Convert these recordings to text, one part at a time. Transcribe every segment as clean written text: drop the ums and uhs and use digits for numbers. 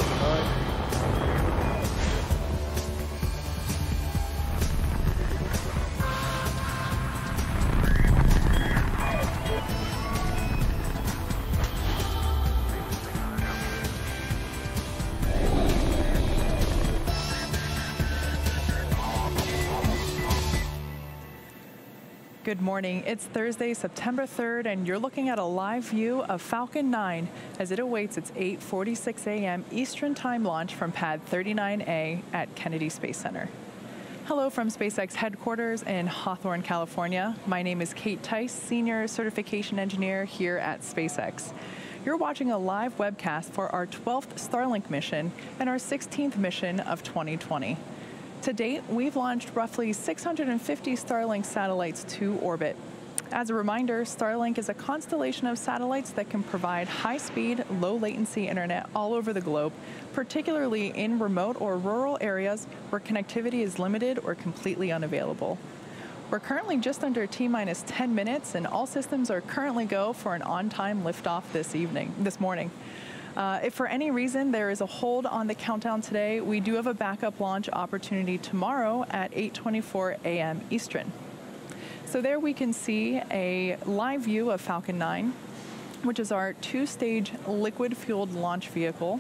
Falcon 9. Good morning. It's Thursday, September 3rd, and you're looking at a live view of Falcon 9 as it awaits its 8:46 a.m. Eastern Time launch from Pad 39A at Kennedy Space Center. Hello from SpaceX headquarters in Hawthorne, California. My name is Kate Tice, Senior Certification Engineer here at SpaceX. You're watching a live webcast for our 12th Starlink mission and our 16th mission of 2020. To date, we've launched roughly 650 Starlink satellites to orbit. As a reminder, Starlink is a constellation of satellites that can provide high-speed, low-latency internet all over the globe, particularly in remote or rural areas where connectivity is limited or completely unavailable. We're currently just under T-minus 10 minutes, and all systems are currently go for an on-time liftoff this morning. If for any reason there is a hold on the countdown today, we do have a backup launch opportunity tomorrow at 8:24 a.m. Eastern. So there we can see a live view of Falcon 9, which is our two-stage liquid-fueled launch vehicle.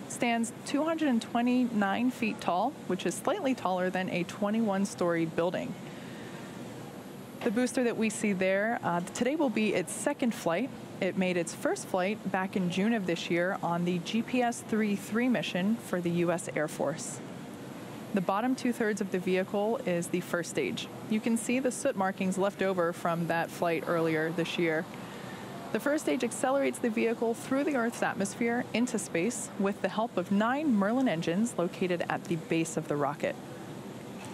Stands 229 feet tall, which is slightly taller than a 21-story building. The booster that we see there, today will be its second flight. It made its first flight back in June of this year on the GPS-3 mission for the U.S. Air Force. The bottom two-thirds of the vehicle is the first stage. You can see the soot markings left over from that flight earlier this year. The first stage accelerates the vehicle through the Earth's atmosphere into space with the help of 9 Merlin engines located at the base of the rocket.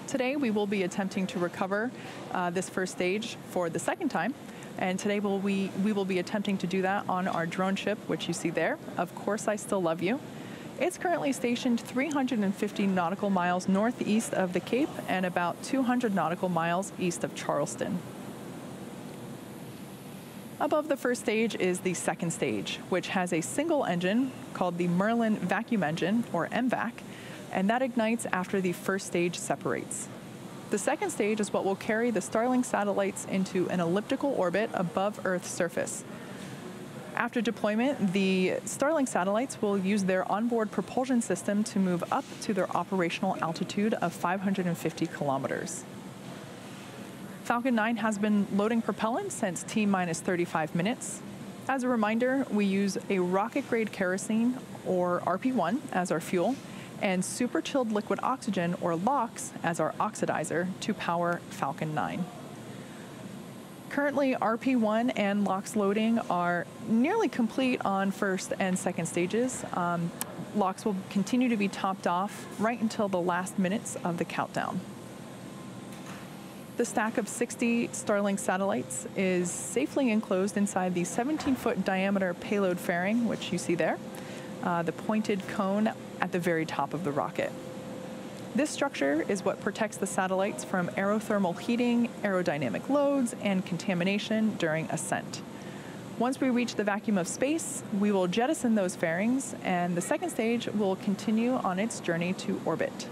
Today, we will be attempting to recover this first stage for the second time. And today we will be attempting to do that on our drone ship, which you see there. Of course, I Still Love You. It's currently stationed 350 nautical miles northeast of the Cape and about 200 nautical miles east of Charleston. Above the first stage is the second stage, which has a single engine called the Merlin vacuum engine, or MVAC, and that ignites after the first stage separates. The second stage is what will carry the Starlink satellites into an elliptical orbit above Earth's surface. After deployment, the Starlink satellites will use their onboard propulsion system to move up to their operational altitude of 550 kilometers. Falcon 9 has been loading propellant since T-minus 35 minutes. As a reminder, we use a rocket-grade kerosene, or RP1, as our fuel, and super chilled liquid oxygen, or LOX, as our oxidizer to power Falcon 9. Currently, RP1 and LOX loading are nearly complete on first and second stages. LOX will continue to be topped off right until the last minutes of the countdown. The stack of 60 Starlink satellites is safely enclosed inside the 17-foot diameter payload fairing, which you see there. The pointed cone at the very top of the rocket. This structure is what protects the satellites from aerothermal heating, aerodynamic loads, and contamination during ascent. Once we reach the vacuum of space, we will jettison those fairings, and the second stage will continue on its journey to orbit.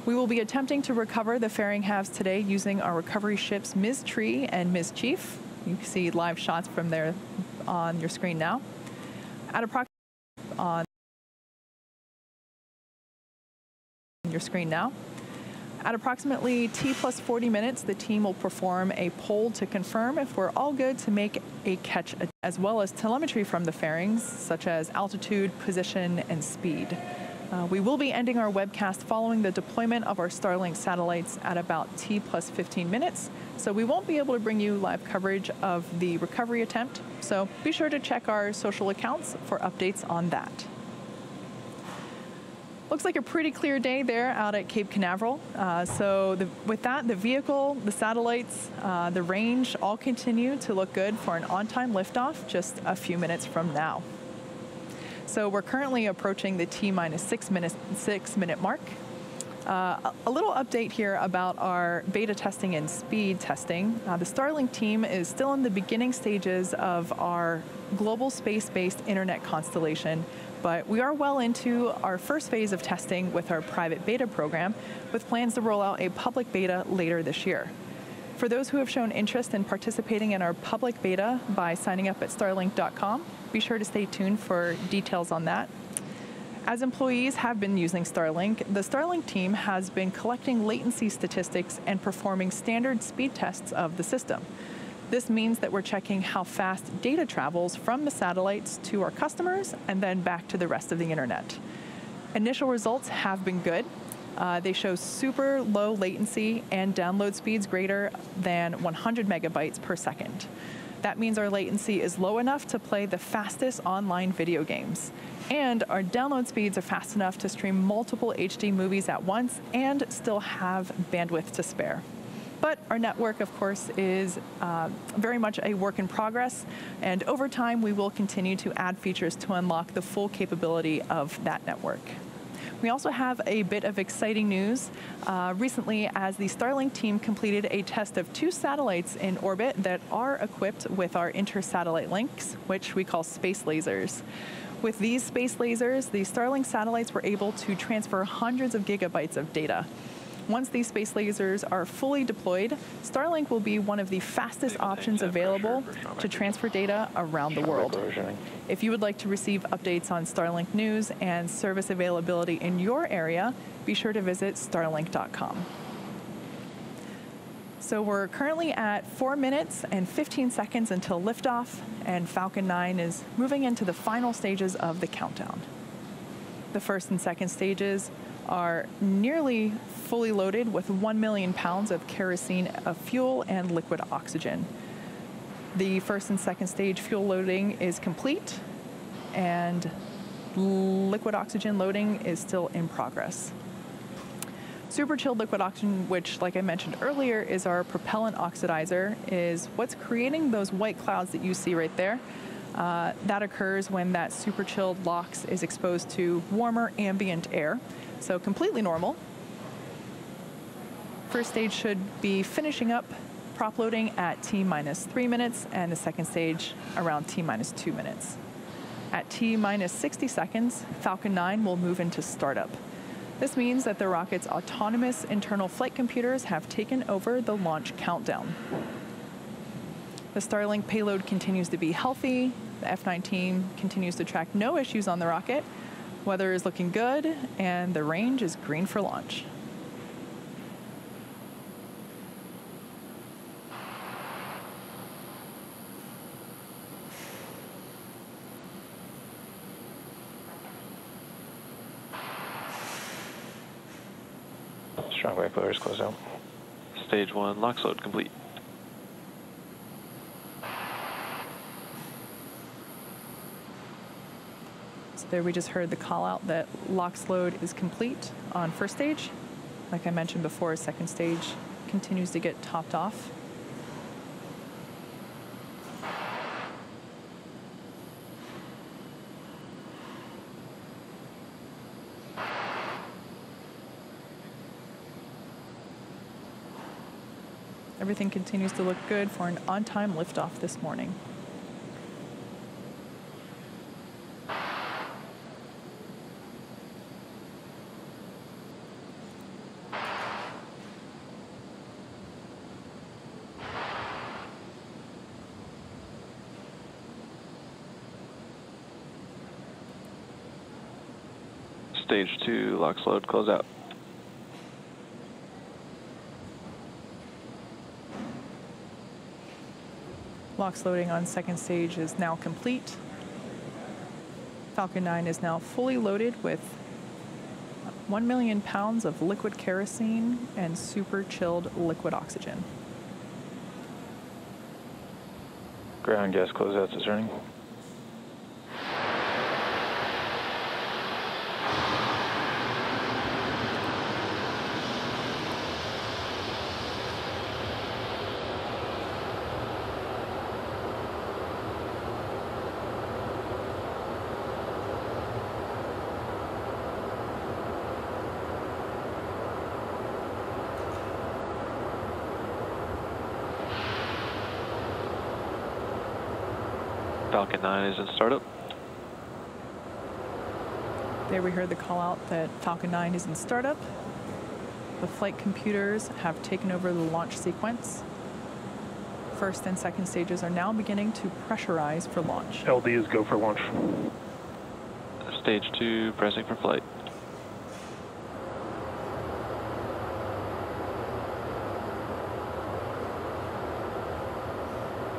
We will be attempting to recover the fairing halves today using our recovery ships Ms. Tree and Ms. Chief. You can see live shots from there on your screen now. At approximately At approximately T+40 minutes, the team will perform a poll to confirm if we're all good to make a catch, as well as telemetry from the fairings, such as altitude, position, and speed. We will be ending our webcast following the deployment of our Starlink satellites at about T+15 minutes, so we won't be able to bring you live coverage of the recovery attempt, so be sure to check our social accounts for updates on that. Looks like a pretty clear day there out at Cape Canaveral. With that, the vehicle, the satellites, the range all continue to look good for an on-time liftoff just a few minutes from now. So we're currently approaching the T-minus 6 minute mark. A little update here about our beta testing and speed testing. The Starlink team is still in the beginning stages of our global space-based internet constellation, But we are well into our first phase of testing with our private beta program, with plans to roll out a public beta later this year. For those who have shown interest in participating in our public beta by signing up at Starlink.com, be sure to stay tuned for details on that. As employees have been using Starlink, the Starlink team has been collecting latency statistics and performing standard speed tests of the system. This means that we're checking how fast data travels from the satellites to our customers and then back to the rest of the internet. Initial results have been good. They show super low latency and download speeds greater than 100 megabytes per second. That means our latency is low enough to play the fastest online video games. And our download speeds are fast enough to stream multiple HD movies at once and still have bandwidth to spare. But our network, of course, is very much a work in progress, and over time we will continue to add features to unlock the full capability of that network. We also have a bit of exciting news recently, as the Starlink team completed a test of 2 satellites in orbit that are equipped with our inter-satellite links, which we call space lasers. With these space lasers, the Starlink satellites were able to transfer hundreds of gigabytes of data. Once these space lasers are fully deployed, Starlink will be one of the fastest options available to transfer data around the world. If you would like to receive updates on Starlink news and service availability in your area, be sure to visit Starlink.com. So we're currently at 4 minutes and 15 seconds until liftoff, and Falcon 9 is moving into the final stages of the countdown. The first and second stages are nearly fully loaded with 1 million pounds of kerosene of fuel and liquid oxygen. The first and second stage fuel loading is complete, and liquid oxygen loading is still in progress. Super chilled liquid oxygen, which, like I mentioned earlier, is our propellant oxidizer, is what's creating those white clouds that you see right there. That occurs when that super chilled LOX is exposed to warmer ambient air. So completely normal. First stage should be finishing up prop loading at T-3 minutes, and the second stage around T-2 minutes. At T-minus 60 seconds, Falcon 9 will move into startup. This means that the rocket's autonomous internal flight computers have taken over the launch countdown. The Starlink payload continues to be healthy. The F-19 continues to track no issues on the rocket. Weather is looking good, and the range is green for launch. Strong brake lowers close out. Stage 1 LOX load complete. So there we just heard the call out that LOX load is complete on first stage. Like I mentioned before, second stage continues to get topped off. Everything continues to look good for an on-time liftoff this morning. Stage 2 LOX load close out. LOX loading on second stage is now complete. Falcon 9 is now fully loaded with 1 million pounds of liquid kerosene and super chilled liquid oxygen. Ground gas closeouts is running. Falcon 9 is in startup. There we heard the call out that Falcon 9 is in startup. The flight computers have taken over the launch sequence. First and second stages are now beginning to pressurize for launch. LD is go for launch. Stage 2, pressing for flight.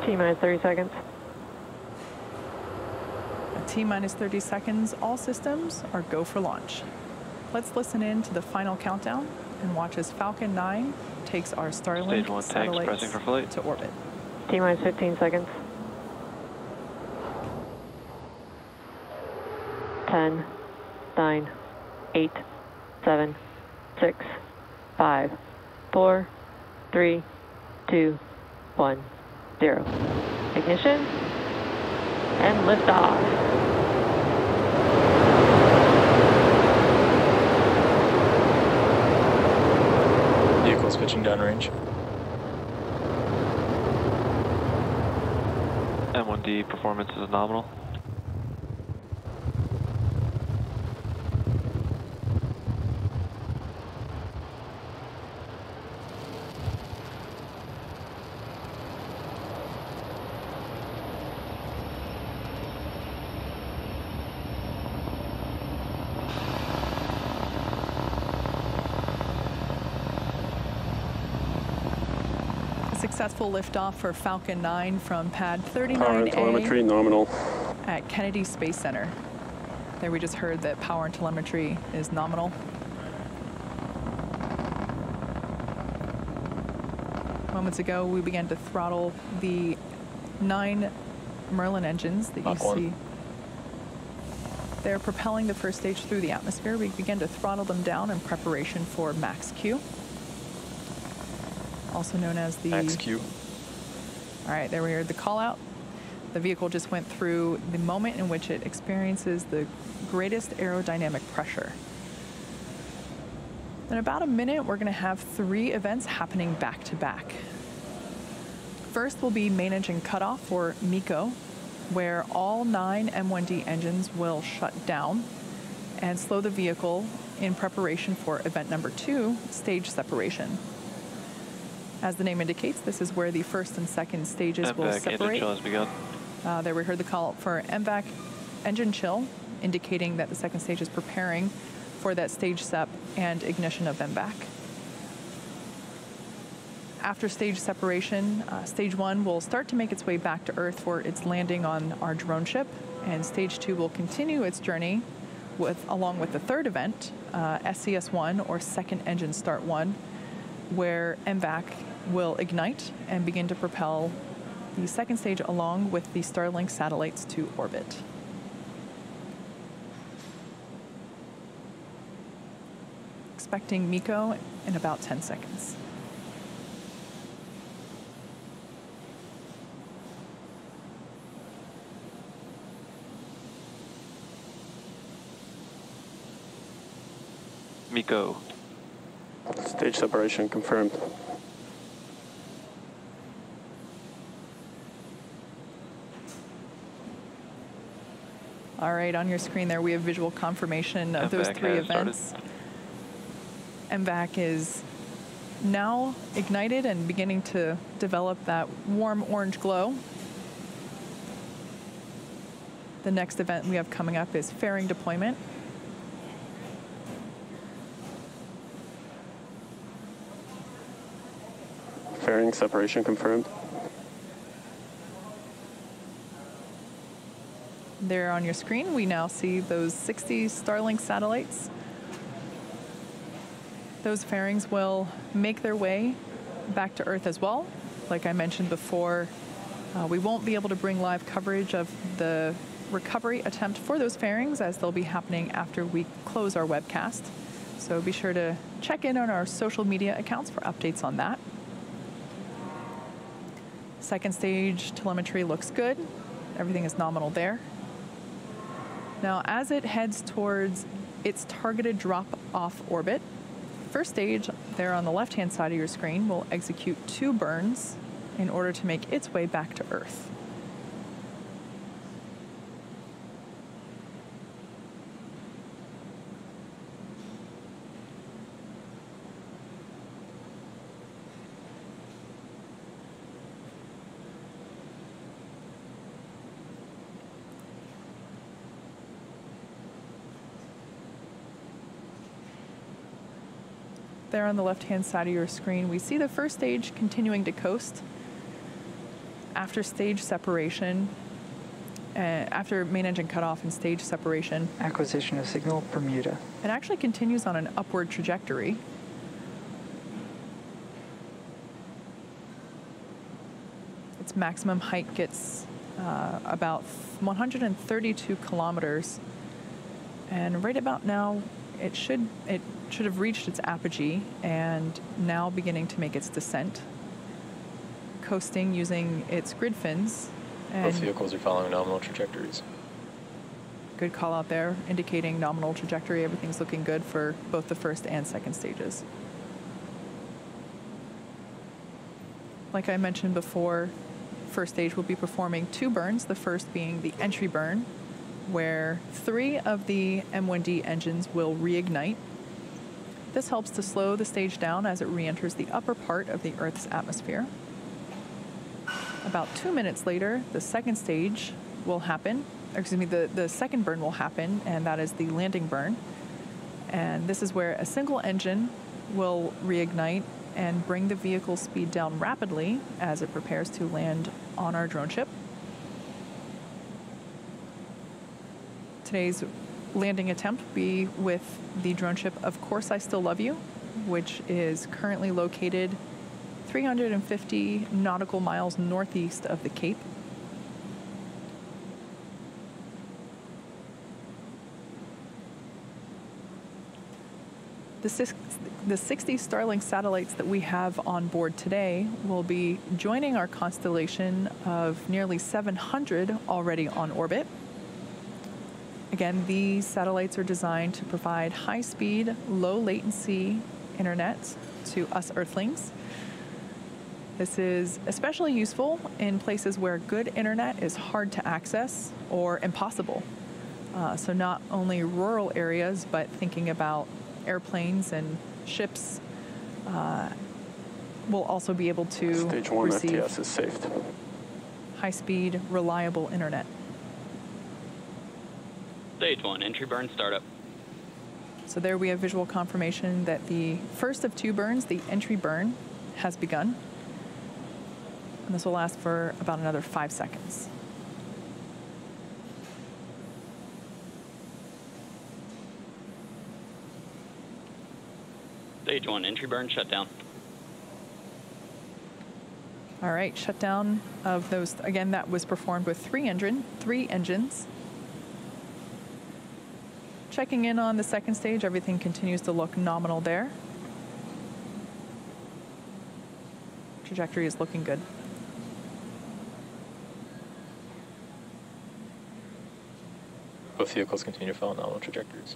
T-minus 30 seconds. At T-minus 30 seconds, all systems are go for launch. Let's listen in to the final countdown and watch as Falcon 9 takes our Starlink Stage 1 tanks, pressing satellites for flight. to orbit. T-minus 15 seconds. 10, 9, 8, 7, 6, 5, 4, 3, 2, 1, 0. Ignition and liftoff. Vehicle's pitching downrange. M1D performance is nominal. Successful liftoff for Falcon 9 from pad Power and telemetry 39A nominal. at Kennedy Space Center. There we just heard that power and telemetry is nominal. Moments ago, we began to throttle the 9 Merlin engines that you see. They're propelling the first stage through the atmosphere. We began to throttle them down in preparation for max Q, also known as the Max Q. All right, there we heard the call out. The vehicle just went through the moment in which it experiences the greatest aerodynamic pressure. In about a minute, we're going to have 3 events happening back to back. First will be main engine cutoff, or MECO, where all 9 M1D engines will shut down and slow the vehicle in preparation for event number 2, stage separation. As the name indicates, this is where the first and second stages will MVAC separate. engine chill has begun. There we heard the call for MVAC engine chill, indicating that the second stage is preparing for that stage sep and ignition of MVAC. After stage separation, stage 1 will start to make its way back to Earth for its landing on our drone ship, and stage 2 will continue its journey along with the third event, SCS1, or second engine start 1, where MVAC will ignite and begin to propel the second stage along with the Starlink satellites to orbit. Expecting MECO in about 10 seconds. MECO. Stage separation confirmed. All right, on your screen there, we have visual confirmation of those 3 events. MVAC is now ignited and beginning to develop that warm orange glow. The next event we have coming up is fairing deployment. Fairing separation confirmed. There on your screen, we now see those 60 Starlink satellites. Those fairings will make their way back to Earth as well. Like I mentioned before, we won't be able to bring live coverage of the recovery attempt for those fairings, as they'll be happening after we close our webcast. So be sure to check in on our social media accounts for updates on that. Second stage telemetry looks good. Everything is nominal there. Now, as it heads towards its targeted drop-off orbit, first stage, there on the left-hand side of your screen, will execute 2 burns in order to make its way back to Earth. there on the left-hand side of your screen, we see the first stage continuing to coast. After stage separation, after main engine cutoff and stage separation, Acquisition of signal, Bermuda. it actually continues on an upward trajectory. Its maximum height gets about 132 kilometers. And right about now, it should have reached its apogee and now beginning to make its descent, coasting using its grid fins. Both vehicles are following nominal trajectories. Good call out there, indicating nominal trajectory. Everything's looking good for both the first and second stages. Like I mentioned before, first stage will be performing 2 burns, the first being the entry burn, where 3 of the M1D engines will reignite. This helps to slow the stage down as it re-enters the upper part of the Earth's atmosphere. About 2 minutes later, the second stage will happen, or excuse me, the second burn will happen, and that is the landing burn. And this is where a single engine will reignite and bring the vehicle's speed down rapidly as it prepares to land on our drone ship. Today's landing attempt will be with the drone ship Of Course I Still Love You, which is currently located 350 nautical miles northeast of the Cape. The 60 Starlink satellites that we have on board today will be joining our constellation of nearly 700 already on orbit. Again, these satellites are designed to provide high-speed, low-latency internet to us Earthlings. This is especially useful in places where good internet is hard to access or impossible. So not only rural areas, but thinking about airplanes and ships will also be able to Stage 1 receive FTS is saved. high-speed, reliable internet. Stage 1, entry burn startup. So there we have visual confirmation that the first of 2 burns, the entry burn, has begun. And this will last for about another 5 seconds. Stage 1, entry burn shutdown. All right, shutdown of those, again, that was performed with 3 engines. Checking in on the second stage, everything continues to look nominal there. Trajectory is looking good. Both vehicles continue to follow nominal trajectories.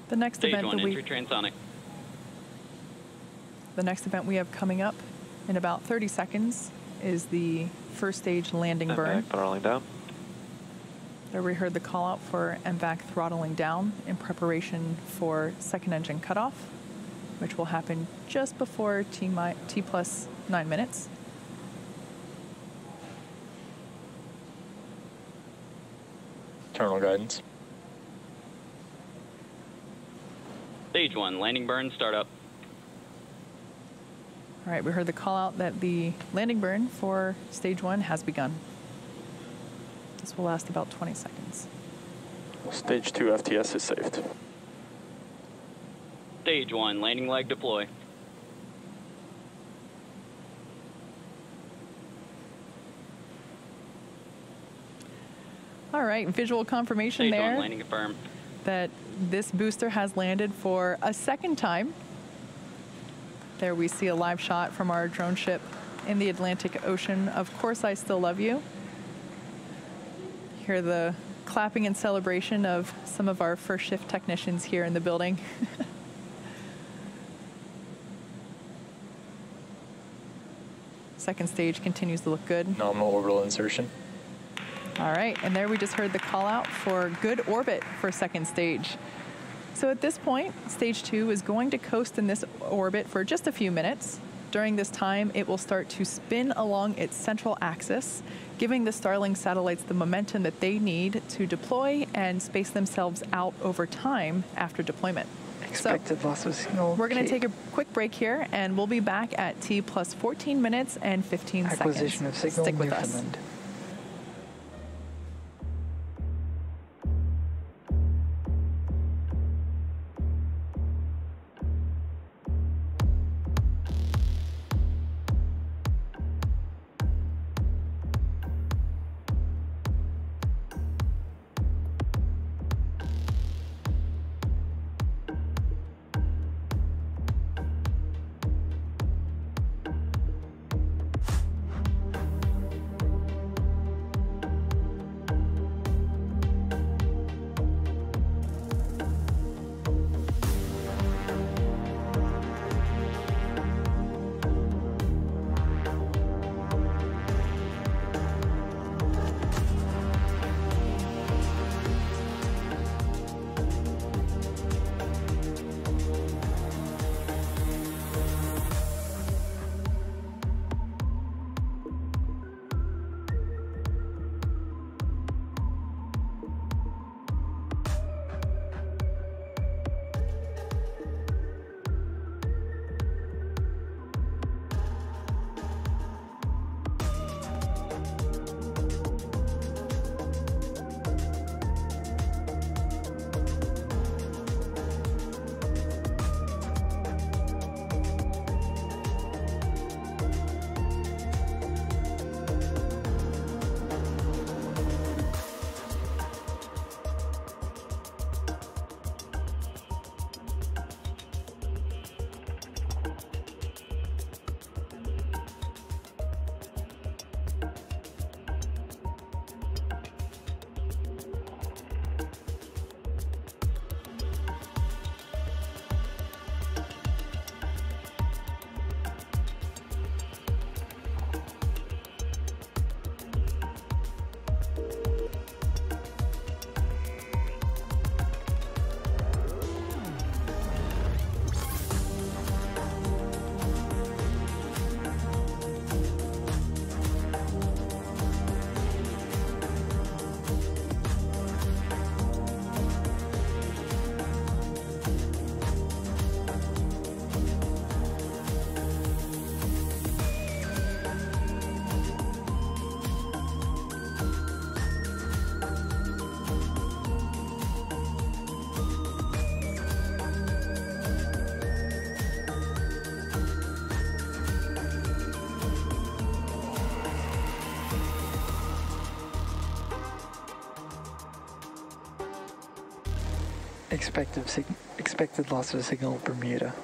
The next Stage event 1, that entry transonic. the next event we have coming up in about 30 seconds is the first stage landing burn. Throttling down. There we heard the call out for MVAC throttling down in preparation for second engine cutoff, which will happen just before T plus 9 minutes. Terminal guidance. Stage 1, landing burn startup. All right, we heard the call out that the landing burn for stage 1 has begun. This will last about 20 seconds. Stage 2 FTS is saved. Stage 1, landing leg deploy. All right, visual confirmation Stage 1, there landing confirmed. that this booster has landed for a second time. There we see a live shot from our drone ship in the Atlantic Ocean. Of Course I Still Love You. Hear the clapping and celebration of some of our first shift technicians here in the building. Second stage continues to look good. Nominal orbital insertion. All right, and there we just heard the call out for good orbit for second stage. So at this point, stage 2 is going to coast in this orbit for just a few minutes. During this time, it will start to spin along its central axis, giving the Starlink satellites the momentum that they need to deploy and space themselves out over time after deployment. Expected loss of signal. We're going to take a quick break here, and we'll be back at T plus 14 minutes and 15 seconds. Acquisition of signal, Stick with us. Newfoundland. Expected loss of signal, Bermuda.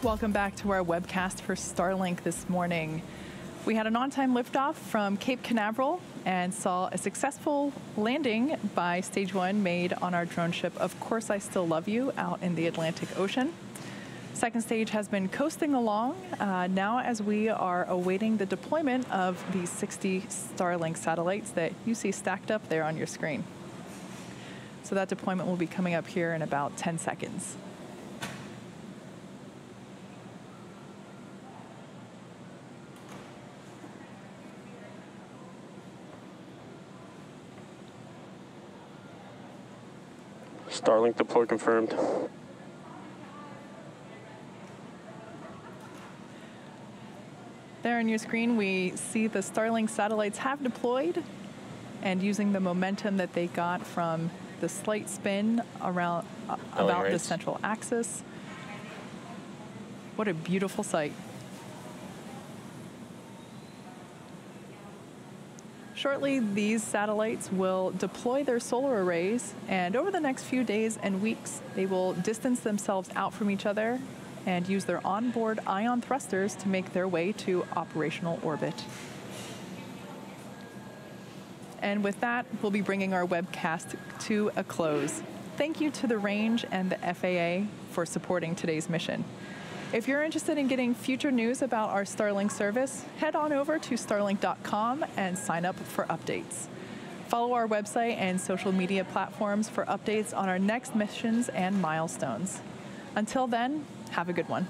Welcome back to our webcast for Starlink this morning. We had an on-time liftoff from Cape Canaveral and saw a successful landing by Stage 1 made on our drone ship, Of Course I Still Love You, out in the Atlantic Ocean. Second stage has been coasting along now as we are awaiting the deployment of these 60 Starlink satellites that you see stacked up there on your screen. So that deployment will be coming up here in about 10 seconds. Starlink deploy confirmed. There on your screen, we see the Starlink satellites have deployed, and using the momentum that they got from the slight spin around about the central axis. What a beautiful sight. Shortly, these satellites will deploy their solar arrays, and over the next few days and weeks, they will distance themselves out from each other and use their onboard ion thrusters to make their way to operational orbit. And with that, we'll be bringing our webcast to a close. Thank you to the Range and the FAA for supporting today's mission. If you're interested in getting future news about our Starlink service, head on over to starlink.com and sign up for updates. Follow our website and social media platforms for updates on our next missions and milestones. Until then, have a good one.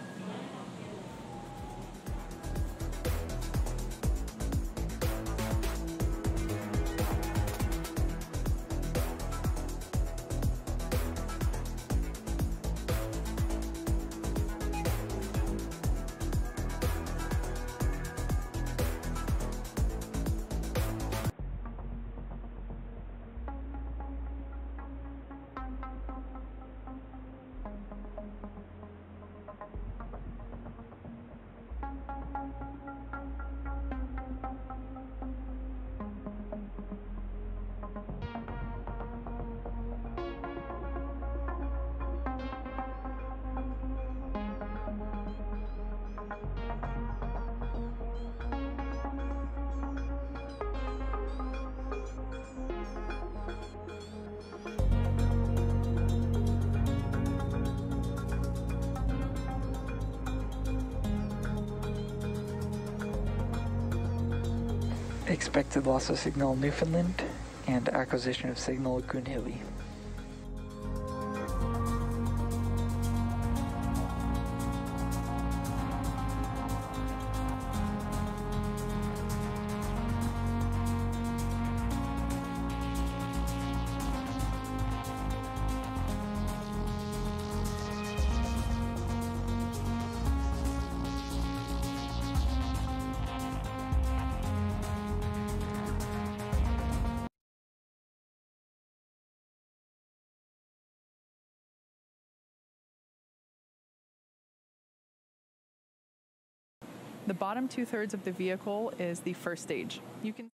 Expected loss of signal Newfoundland and acquisition of signal Goonhilly. The bottom 2/3 of the vehicle is the first stage. You can